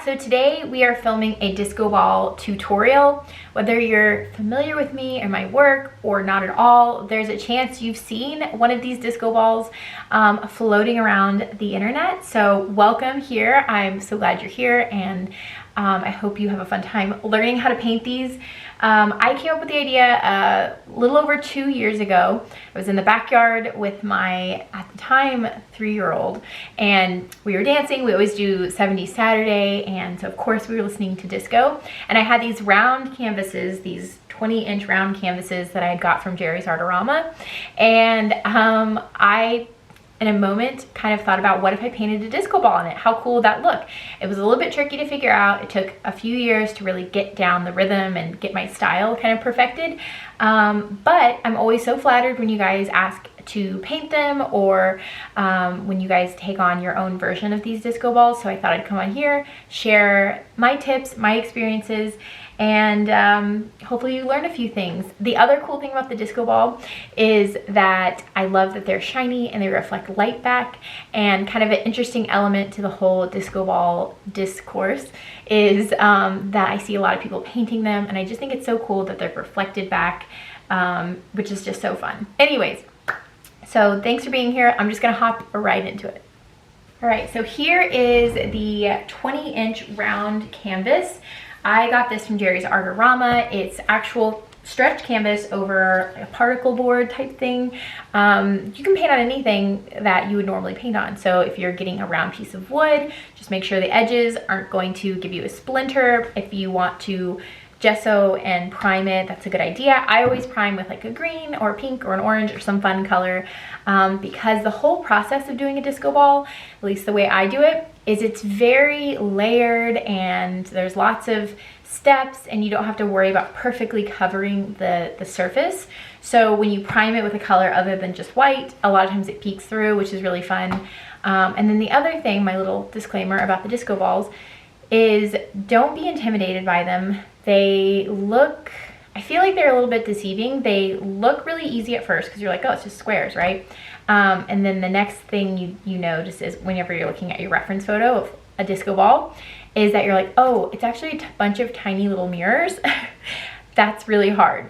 So today we are filming a disco ball tutorial. Whether you're familiar with me and my work or not at all, there's a chance you've seen one of these disco balls floating around the internet. So welcome here. I'm so glad you're here, and I hope you have a fun time learning how to paint these. I came up with the idea a little over 2 years ago. I was in the backyard with my, at the time, 3-year-old, and we were dancing. We always do 70s Saturday, and so of course we were listening to disco. And I had these round canvases, these 20-inch round canvases that I had got from Jerry's Artorama, and I in a moment kind of thought about, what if I painted a disco ball on it? How cool would that look? It was a little bit tricky to figure out. It took a few years to really get down the rhythm and get my style kind of perfected. But I'm always so flattered when you guys ask to paint them, or when you guys take on your own version of these disco balls. So I thought I'd come on here, share my tips, my experiences, and hopefully you learn a few things. The other cool thing about the disco ball is that I love that they're shiny and they reflect light back, and kind of an interesting element to the whole disco ball discourse is that I see a lot of people painting them, and I just think it's so cool that they're reflected back, which is just so fun. Anyways, so thanks for being here. I'm just gonna hop right into it. All right, so here is the 20-inch round canvas. I got this from Jerry's Artorama. It's actual stretch canvas over a particle board type thing. You can paint on anything that you would normally paint on. So if you're getting a round piece of wood, just make sure the edges aren't going to give you a splinter. If you want to gesso and prime it, that's a good idea. I always prime with like a green or a pink or an orange or some fun color, because the whole process of doing a disco ball, at least the way I do it, is it's very layered and there's lots of steps, and you don't have to worry about perfectly covering the surface. So when you prime it with a color other than just white, a lot of times it peeks through, which is really fun. And then the other thing, my little disclaimer about the disco balls, is don't be intimidated by them. They look, I feel like they're a little bit deceiving. They look really easy at first because you're like, oh, it's just squares, right? And then the next thing you notice is, whenever you're looking at your reference photo of a disco ball, is that you're like, oh, it's actually a bunch of tiny little mirrors. That's really hard.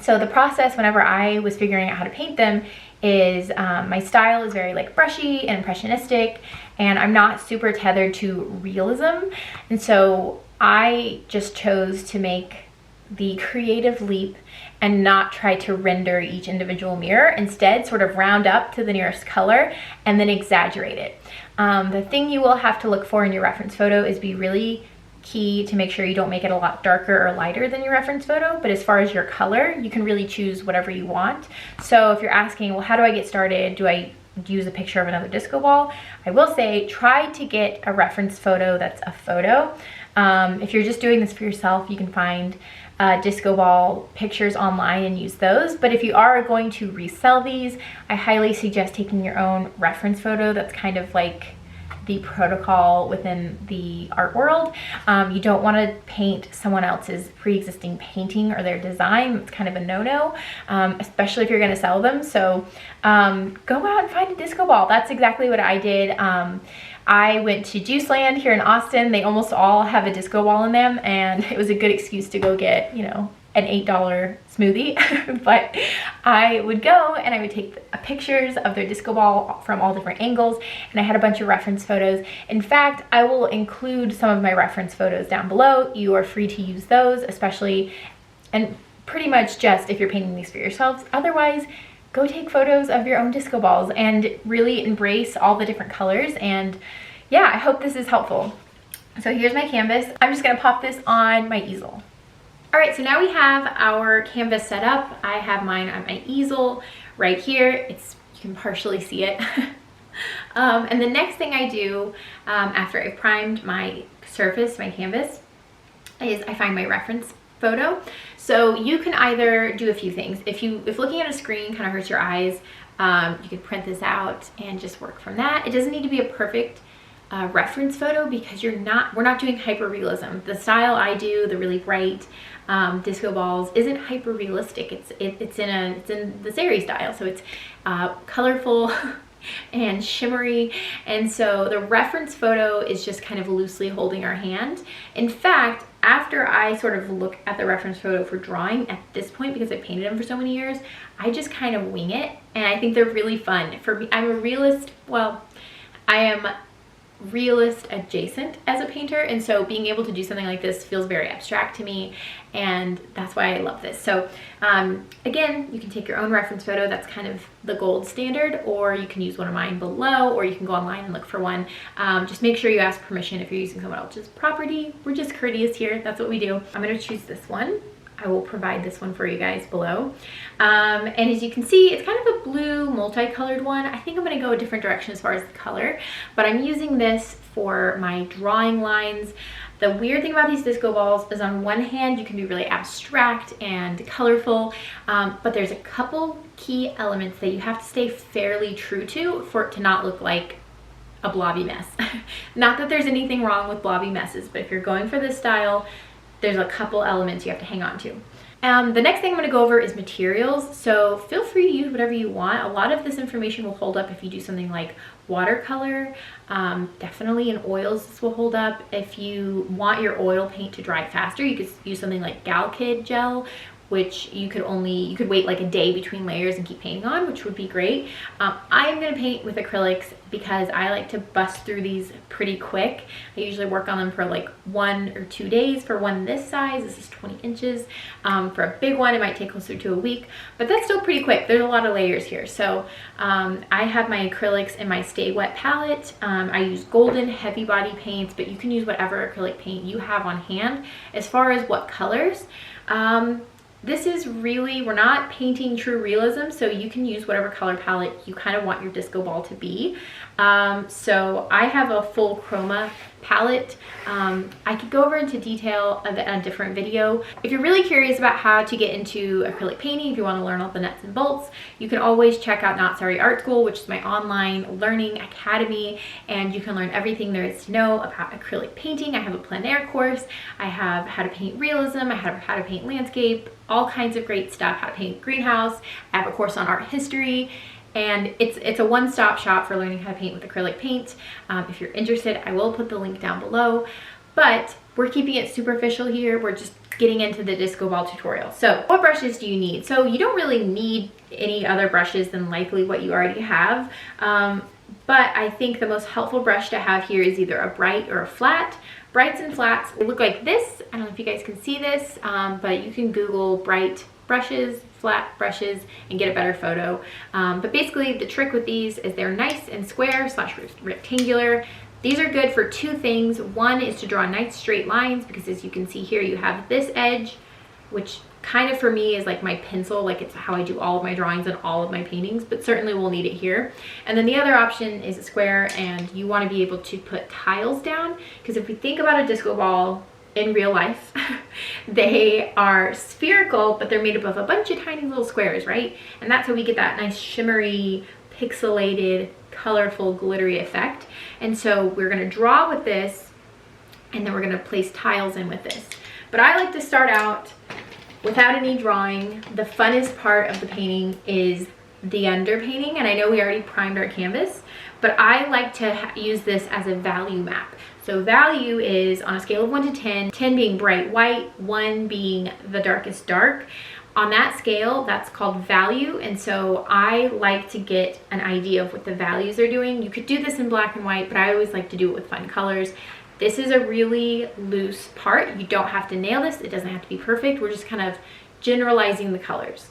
So the process, whenever I was figuring out how to paint them, is my style is very like brushy and impressionistic, and I'm not super tethered to realism. And so I just chose to make the creative leap and not try to render each individual mirror. Instead, sort of round up to the nearest color and then exaggerate it. The thing you will have to look for in your reference photo is be really key to make sure you don't make it a lot darker or lighter than your reference photo. But as far as your color, you can really choose whatever you want. So if you're asking, well, how do I get started? Do I use a picture of another disco ball? I will say, try to get a reference photo that's a photo. If you're just doing this for yourself, you can find disco ball pictures online and use those. But if you are going to resell these, I highly suggest taking your own reference photo. That's kind of like the protocol within the art world. You don't want to paint someone else's pre-existing painting or their design. It's kind of a no-no, especially if you're going to sell them. So go out and find a disco ball. That's exactly what I did. I went to Juiceland here in Austin. They almost all have a disco ball in them, and it was a good excuse to go get, you know, an $8 smoothie. But I would go and I would take pictures of their disco ball from all different angles, and I had a bunch of reference photos. In fact, I will include some of my reference photos down below. You are free to use those, especially, and pretty much just if you're painting these for yourselves. Otherwise, go take photos of your own disco balls and really embrace all the different colors. And yeah, I hope this is helpful. So here's my canvas. I'm just gonna pop this on my easel. All right, so now we have our canvas set up. I have mine on my easel right here. You can partially see it. And the next thing I do after I've primed my surface, my canvas, is I find my reference photo. So you can either do a few things. If looking at a screen kind of hurts your eyes, you can print this out and just work from that. It doesn't need to be a perfect reference photo, because we're not doing hyper realism. The style I do, the really bright disco balls, isn't hyper realistic. It's in the series style, so it's colorful, and shimmery. And so the reference photo is just kind of loosely holding our hand. In fact, after I sort of look at the reference photo for drawing at this point, because I painted them for so many years, I just kind of wing it, and I think they're really fun. For me, I'm a realist, well, I am realist adjacent as a painter, and so being able to do something like this feels very abstract to me, and that's why I love this. So again, you can take your own reference photo. That's kind of the gold standard, or you can use one of mine below, or you can go online and look for one. Just make sure you ask permission if you're using someone else's property. We're just courteous here. That's what we do. I'm going to choose this one. I will provide this one for you guys below. And as you can see, it's kind of a blue multicolored one. I think I'm going to go a different direction as far as the color, but I'm using this for my drawing lines. The weird thing about these disco balls is on one hand, you can be really abstract and colorful, but there's a couple key elements that you have to stay fairly true to for it to not look like a blobby mess. Not that there's anything wrong with blobby messes, but if you're going for this style, there's a couple elements you have to hang on to. The next thing I'm going to go over is materials. So feel free to use whatever you want. A lot of this information will hold up if you do something like watercolor. Definitely in oils this will hold up. If you want your oil paint to dry faster, you could use something like Galkid gel, which you could wait like a day between layers and keep painting on, which would be great. I'm gonna paint with acrylics because I like to bust through these pretty quick. I usually work on them for like 1 or 2 days. For one this size, this is 20 inches. For a big one, it might take closer to a week, but that's still pretty quick. There's a lot of layers here. So I have my acrylics in my Stay Wet palette. I use golden heavy body paints, but you can use whatever acrylic paint you have on hand. As far as what colors, this is really, we're not painting true realism, so you can use whatever color palette you kind of want your disco ball to be. So I have a full chroma palette. I could go over into detail of it in a different video. If you're really curious about how to get into acrylic painting, if you want to learn all the nuts and bolts, you can always check out Not Sorry Art School, which is my online learning academy, and you can learn everything there is to know about acrylic painting. I have a plein air course. I have how to paint realism. I have how to paint landscape, all kinds of great stuff, how to paint greenhouse. I have a course on art history. And it's a one-stop shop for learning how to paint with acrylic paint. If you're interested, I will put the link down below. But we're keeping it superficial here. We're just getting into the disco ball tutorial. So what brushes do you need? So you don't really need any other brushes than likely what you already have. But I think the most helpful brush to have here is either a bright or a flat. Brights and flats look like this. I don't know if you guys can see this, but you can Google bright brushes, flat brushes, and get a better photo. But basically the trick with these is they're nice and square / rectangular. These are good for 2 things. One is to draw nice straight lines, because as you can see here, you have this edge, which kind of for me is like my pencil, like it's how I do all of my drawings and all of my paintings, but certainly we'll need it here. And then the other option is a square, and you want to be able to put tiles down, because if we think about a disco ball in real life, they are spherical, but they're made up of a bunch of tiny little squares, right? And that's how we get that nice shimmery, pixelated, colorful, glittery effect. And so we're gonna draw with this, and then we're gonna place tiles in with this. But I like to start out without any drawing. The funnest part of the painting is the underpainting, and I know we already primed our canvas, but I like to use this as a value map. So value is on a scale of 1 to 10, 10 being bright white, 1 being the darkest dark. On that scale, that's called value, and so I like to get an idea of what the values are doing. You could do this in black and white, but I always like to do it with fun colors. This is a really loose part. You don't have to nail this. It doesn't have to be perfect. We're just kind of generalizing the colors.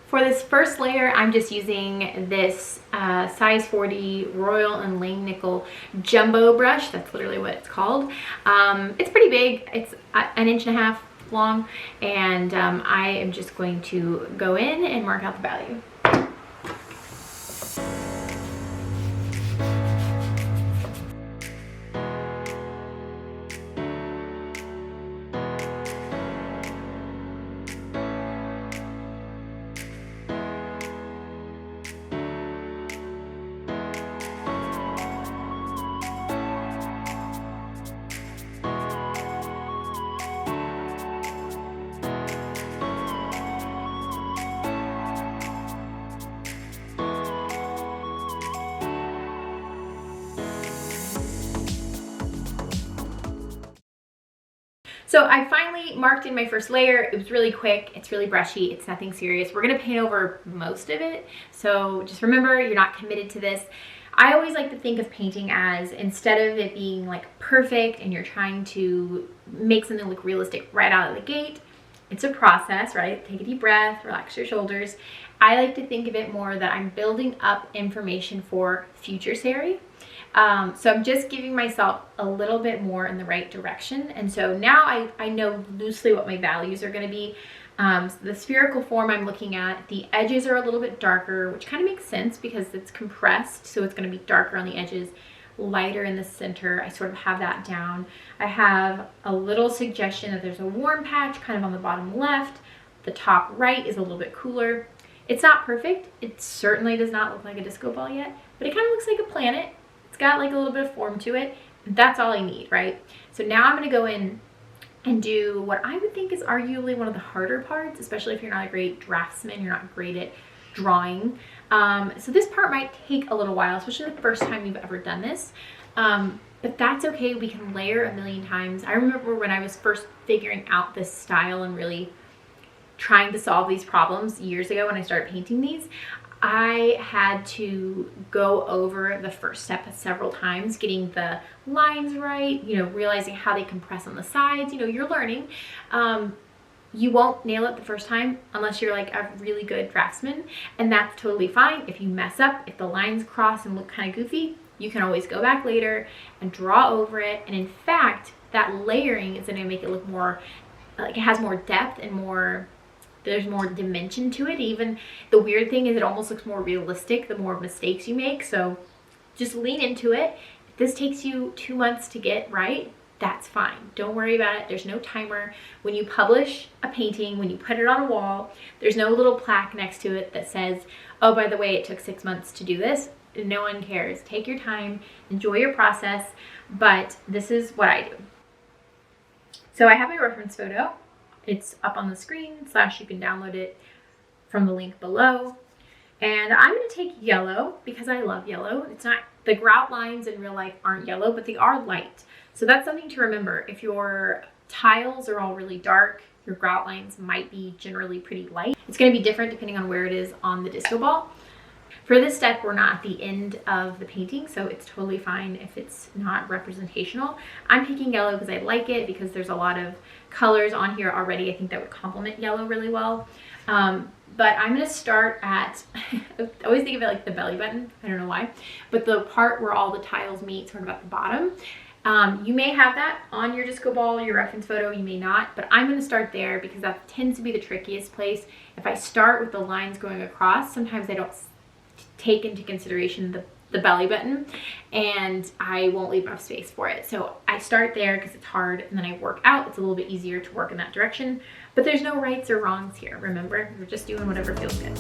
For this first layer, I'm just using this size 40 Royal and Langnickel jumbo brush. That's literally what it's called. It's pretty big. It's 1.5 inches long, and I am just going to go in and mark out the value. So I finally marked in my first layer. It was really quick, it's really brushy, it's nothing serious. We're gonna paint over most of it. So just remember, you're not committed to this. I always like to think of painting as, instead of it being like perfect and you're trying to make something look realistic right out of the gate, it's a process, right? Take a deep breath, relax your shoulders. I like to think of it more that I'm building up information for future Sari. So I'm just giving myself a little bit more in the right direction. And so now I know loosely what my values are going to be. So the spherical form I'm looking at, the edges are a little bit darker, which kind of makes sense because it's compressed. So it's going to be darker on the edges, lighter in the center. I sort of have that down. I have a little suggestion that there's a warm patch kind of on the bottom left. The top right is a little bit cooler. It's not perfect. It certainly does not look like a disco ball yet, but it kind of looks like a planet. It's got like a little bit of form to it. That's all I need, right? So now I'm gonna go in and do what I would think is arguably one of the harder parts, especially if you're not a great draftsman, you're not great at drawing. So this part might take a little while, especially the first time you've ever done this. But that's okay, we can layer a million times. I remember when I was first figuring out this style and really trying to solve these problems years ago when I started painting these, I had to go over the first step several times, getting the lines right, you know, realizing how they compress on the sides. You know, you're learning. You won't nail it the first time unless you're like a really good draftsman, and that's totally fine. If you mess up, if the lines cross and look kind of goofy, you can always go back later and draw over it. And in fact, that layering is going to make it look more like it has more depth and more, there's more dimension to it. Even the weird thing is it almost looks more realistic the more mistakes you make. So just lean into it. If this takes you 2 months to get right, that's fine. Don't worry about it. There's no timer. When you publish a painting, when you put it on a wall, there's no little plaque next to it that says, oh, by the way, it took 6 months to do this. No one cares. Take your time, enjoy your process, but this is what I do. So I have my reference photo. It's up on the screen, / you can download it from the link below. And I'm going to take yellow because I love yellow. It's not, the grout lines in real life aren't yellow, but they are light. So that's something to remember. If your tiles are all really dark, your grout lines might be generally pretty light. It's going to be different depending on where it is on the disco ball. For this step, we're not at the end of the painting, so it's totally fine if it's not representational. I'm picking yellow because I like it, because there's a lot of colors on here already. I think that would complement yellow really well. But I'm going to start at, I always think of it like the belly button. I don't know why. But the part where all the tiles meet sort of at the bottom. You may have that on your disco ball, your reference photo, you may not, but I'm going to start there because that tends to be the trickiest place. If I start with the lines going across, sometimes I don't take into consideration the belly button, and I won't leave enough space for it. So I start there because it's hard, and then I work out. It's a little bit easier to work in that direction, but there's no rights or wrongs here. Remember, we're just doing whatever feels good.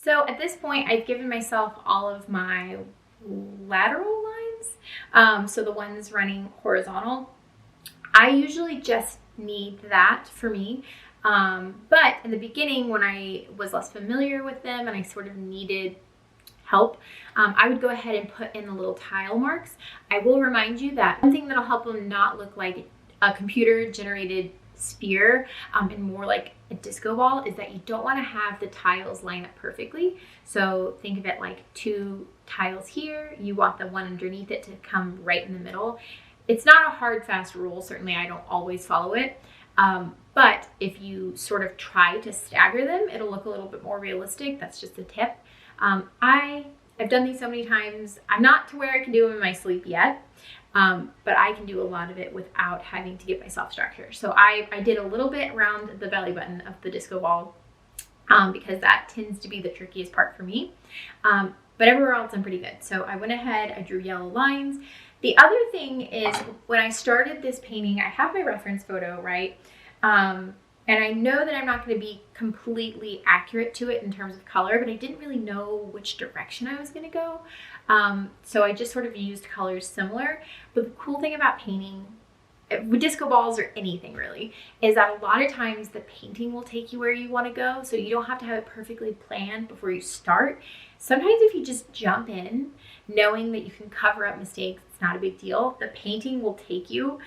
So at this point, I've given myself all of my lateral lines, so the ones running horizontal. I usually just need that for me, but in the beginning when I was less familiar with them and I sort of needed help, I would go ahead and put in the little tile marks. I will remind you that one thing that'll help them not look like a computer-generated sphere and more like a disco ball is that you don't want to have the tiles line up perfectly. So think of it like 2 tiles here. You want the one underneath it to come right in the middle. It's not a hard, fast rule. Certainly I don't always follow it. But if you sort of try to stagger them, it'll look a little bit more realistic. That's just a tip. I've done these so many times. I'm not to where I can do them in my sleep yet. But I can do a lot of it without having to give myself structure. So I did a little bit around the belly button of the disco ball because that tends to be the trickiest part for me. But but everywhere else I'm pretty good. So I went ahead, I drew yellow lines. The other thing is when I started this painting, I have my reference photo, right? And I know that I'm not going to be completely accurate to it in terms of color, but I didn't really know which direction I was going to go. So I just sort of used colors similar. But the cool thing about painting with disco balls or anything really is that a lot of times the painting will take you where you want to go. So you don't have to have it perfectly planned before you start. Sometimes if you just jump in knowing that you can cover up mistakes, it's not a big deal. The painting will take you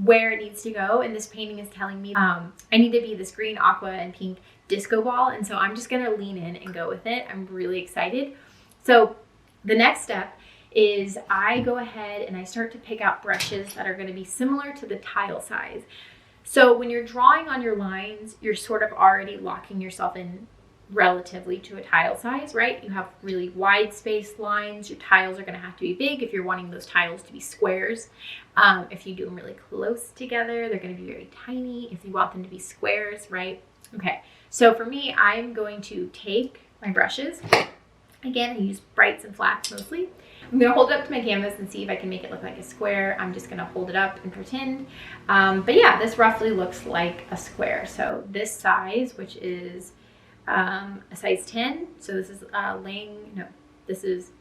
where it needs to go, and this painting is telling me I need to be this green, aqua, and pink disco ball, and so I'm just gonna lean in and go with it. I'm really excited. So the next step is I go ahead and I start to pick out brushes that are going to be similar to the tile size. So when you're drawing on your lines, you're sort of already locking yourself in relatively to a tile size, right? You have really wide space lines. Your tiles are going to have to be big if you're wanting those tiles to be squares. If you do them really close together, they're going to be very tiny if you want them to be squares, right? Okay, so for me, I'm going to take my brushes. Again, I use brights and flats mostly. I'm going to hold it up to my canvas and see if I can make it look like a square. I'm just going to hold it up and pretend. But yeah, this roughly looks like a square. So this size, which is a size 10. So this is this is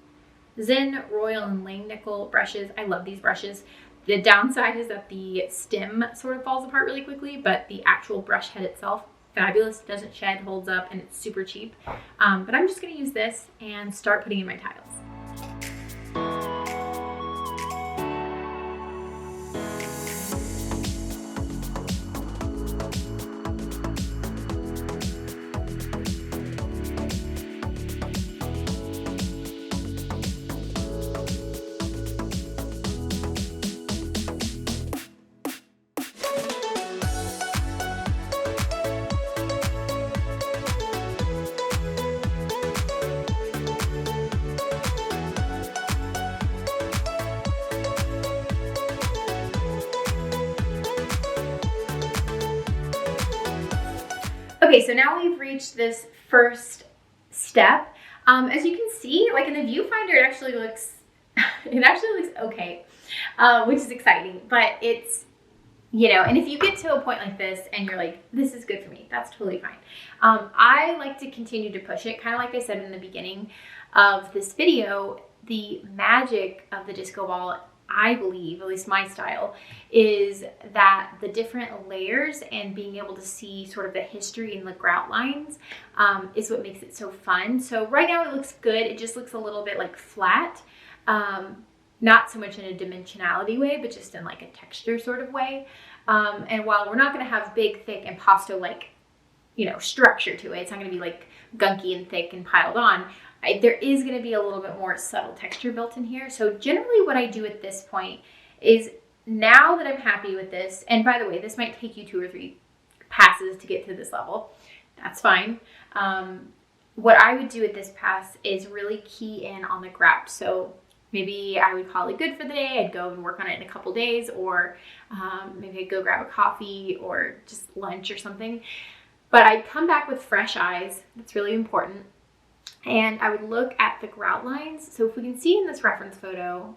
Zen, Royal, and Langnickel brushes. I love these brushes. The downside is that the stem sort of falls apart really quickly, but the actual brush head itself, fabulous, doesn't shed, holds up, and it's super cheap. But I'm just going to use this and start putting in my tiles. Okay, so now we've reached this first step. As you can see, like in the viewfinder, it actually looks okay, which is exciting. But it's, and if you get to a point like this and you're like, this is good for me, that's totally fine. I like to continue to push it, kind of like I said in the beginning of this video. The magic of the disco ball, I believe, at least my style, is that the different layers and being able to see sort of the history and the grout lines is what makes it so fun. So right now it looks good. It just looks a little bit like flat, not so much in a dimensionality way, but just in like a texture sort of way. And while we're not going to have big, thick impasto like, structure to it, it's not going to be like gunky and thick and piled on. There is going to be a little bit more subtle texture built in here. So generally what I do at this point is, now that I'm happy with this, and by the way, this might take you 2 or 3 passes to get to this level. That's fine. What I would do at this pass is really key in on the grout. So maybe I would call it good for the day. I'd go and work on it in a couple days, or maybe I'd go grab a coffee or just lunch or something. But I'd come back with fresh eyes. That's really important. And I would look at the grout lines. So if we can see in this reference photo,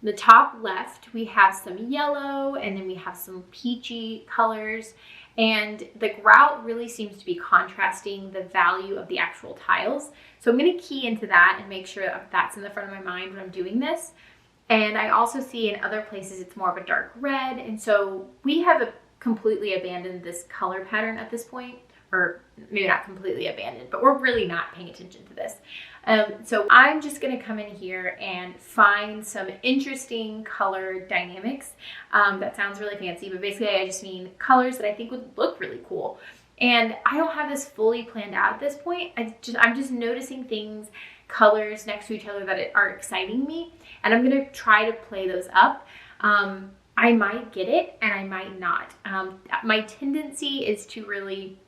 the top left, we have some yellow, and then we have some peachy colors. And the grout really seems to be contrasting the value of the actual tiles. So I'm going to key into that and make sure that that's in the front of my mind when I'm doing this. And I also see in other places it's more of a dark red. And so we have completely abandoned this color pattern at this point. Or maybe not completely abandoned, but we're really not paying attention to this. So I'm just going to come in here and find some interesting color dynamics. That sounds really fancy, but basically I just mean colors that I think would look really cool. And I don't have this fully planned out at this point. I'm just noticing things, colors next to each other that are exciting me, and I'm going to try to play those up. I might get it and I might not. My tendency is to really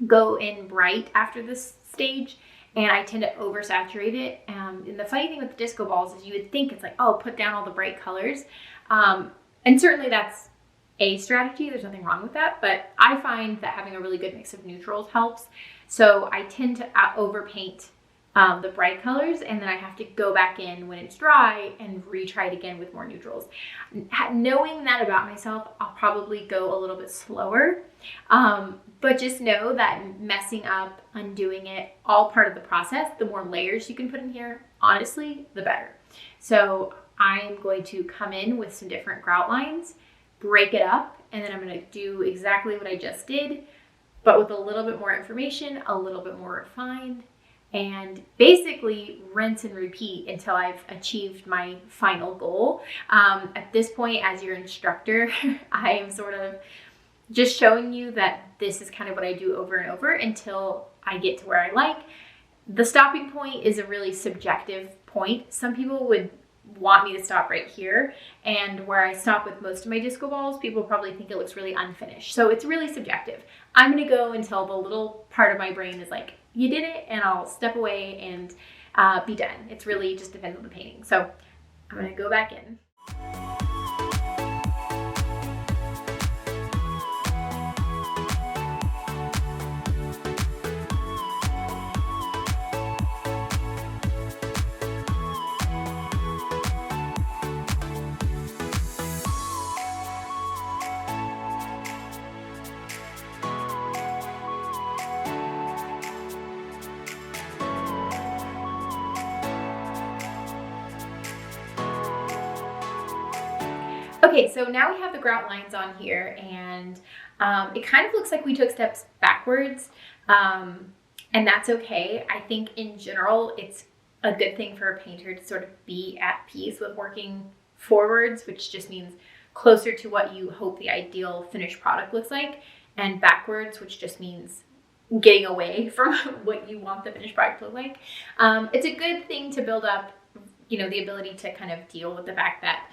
go in bright after this stage, and I tend to oversaturate it. And the funny thing with the disco balls is you would think it's like, oh, put down all the bright colors. And certainly that's a strategy. There's nothing wrong with that. But I find that having a really good mix of neutrals helps. So I tend to overpaint the bright colors, and then I have to go back in when it's dry and retry it again with more neutrals. Knowing that about myself, I'll probably go a little bit slower, but just know that messing up, undoing it, all part of the process. The more layers you can put in here, honestly, the better. So I'm going to come in with some different grout lines, break it up, and then I'm going to do exactly what I just did, but with a little bit more information, a little bit more refined, and basically rinse and repeat until I've achieved my final goal. At this point, as your instructor, I am sort of just showing you that this is kind of what I do over and over until I get to where I like. The stopping point is a really subjective point. Some people would want me to stop right here, and where I stop with most of my disco balls, people probably think it looks really unfinished. So it's really subjective. I'm gonna go until the little part of my brain is like, you did it, and I'll step away and be done. It's really just depends on the painting. So I'm gonna go back in. Okay, so now we have the grout lines on here, and it kind of looks like we took steps backwards, and that's okay. I think in general, it's a good thing for a painter to sort of be at peace with working forwards, which just means closer to what you hope the ideal finished product looks like, and backwards, which just means getting away from what you want the finished product to look like. It's a good thing to build up, you know, the ability to kind of deal with the fact that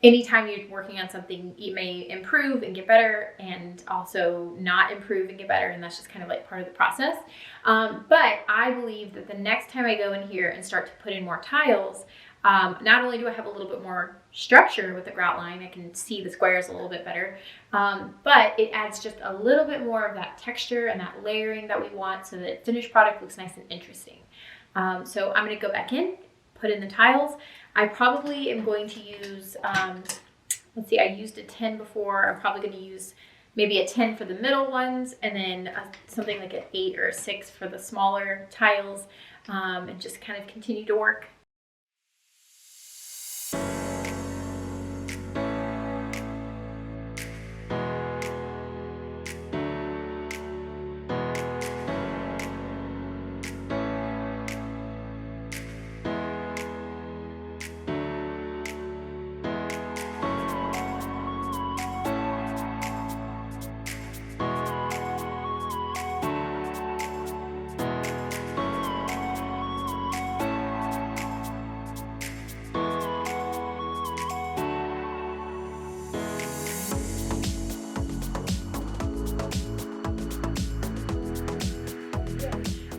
anytime you're working on something, you may improve and get better, and also not improve and get better, and that's just kind of like part of the process. But I believe that the next time I go in here and start to put in more tiles, not only do I have a little bit more structure with the grout line, I can see the squares a little bit better, but it adds just a little bit more of that texture and that layering that we want so that the finished product looks nice and interesting. So I'm going to go back in, put in the tiles. I probably am going to use, let's see, I used a 10 before. I'm probably going to use maybe a 10 for the middle ones, and then something like an 8 or a 6 for the smaller tiles, and just kind of continue to work.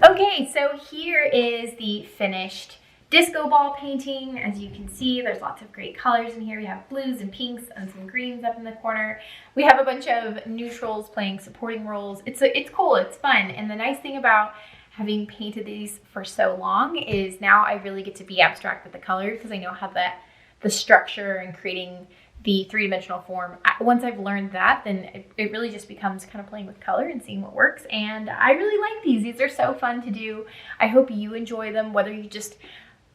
Okay, so here is the finished disco ball painting. As you can see, there's lots of great colors in here. We have blues and pinks and some greens up in the corner. We have a bunch of neutrals playing supporting roles. It's cool, it's fun. And the nice thing about having painted these for so long is now I really get to be abstract with the colors because I know how the structure and creating the three-dimensional form. Once I've learned that, then it really just becomes kind of playing with color and seeing what works. And I really like these. These are so fun to do. I hope you enjoy them, whether you just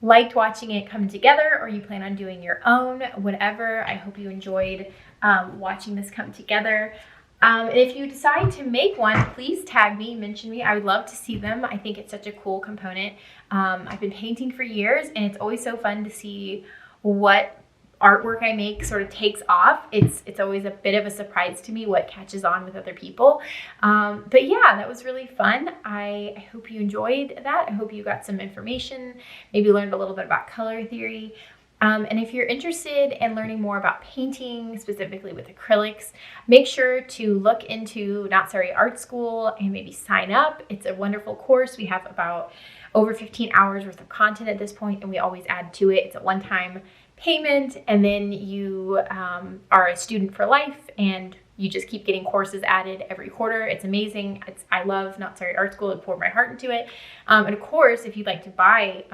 liked watching it come together or you plan on doing your own, whatever. I hope you enjoyed watching this come together. And if you decide to make one, please tag me, mention me. I would love to see them. I think it's such a cool component. I've been painting for years, and it's always so fun to see what artwork I make sort of takes off. It's always a bit of a surprise to me what catches on with other people. But yeah, that was really fun. I hope you enjoyed that. I hope you got some information, maybe learned a little bit about color theory. And if you're interested in learning more about painting, specifically with acrylics, make sure to look into Not Sorry Art School and maybe sign up. It's a wonderful course. We have about over 15 hours worth of content at this point, and we always add to it. It's a one-time payment, and then you are a student for life, and you just keep getting courses added every quarter. It's amazing. I love Not Sorry Art School. I poured my heart into it. And of course, if you'd like to buy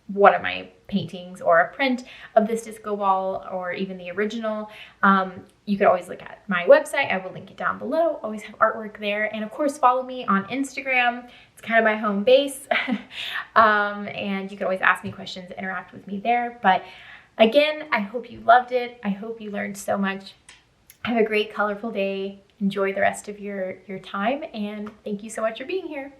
one of my paintings or a print of this disco ball or even the original, you could always look at my website. I will link it down below. Always have artwork there. And of course, follow me on Instagram. It's kind of my home base. And you can always ask me questions, interact with me there. But again, I hope you loved it. I hope you learned so much. Have a great, colorful day. Enjoy the rest of your time, and thank you so much for being here.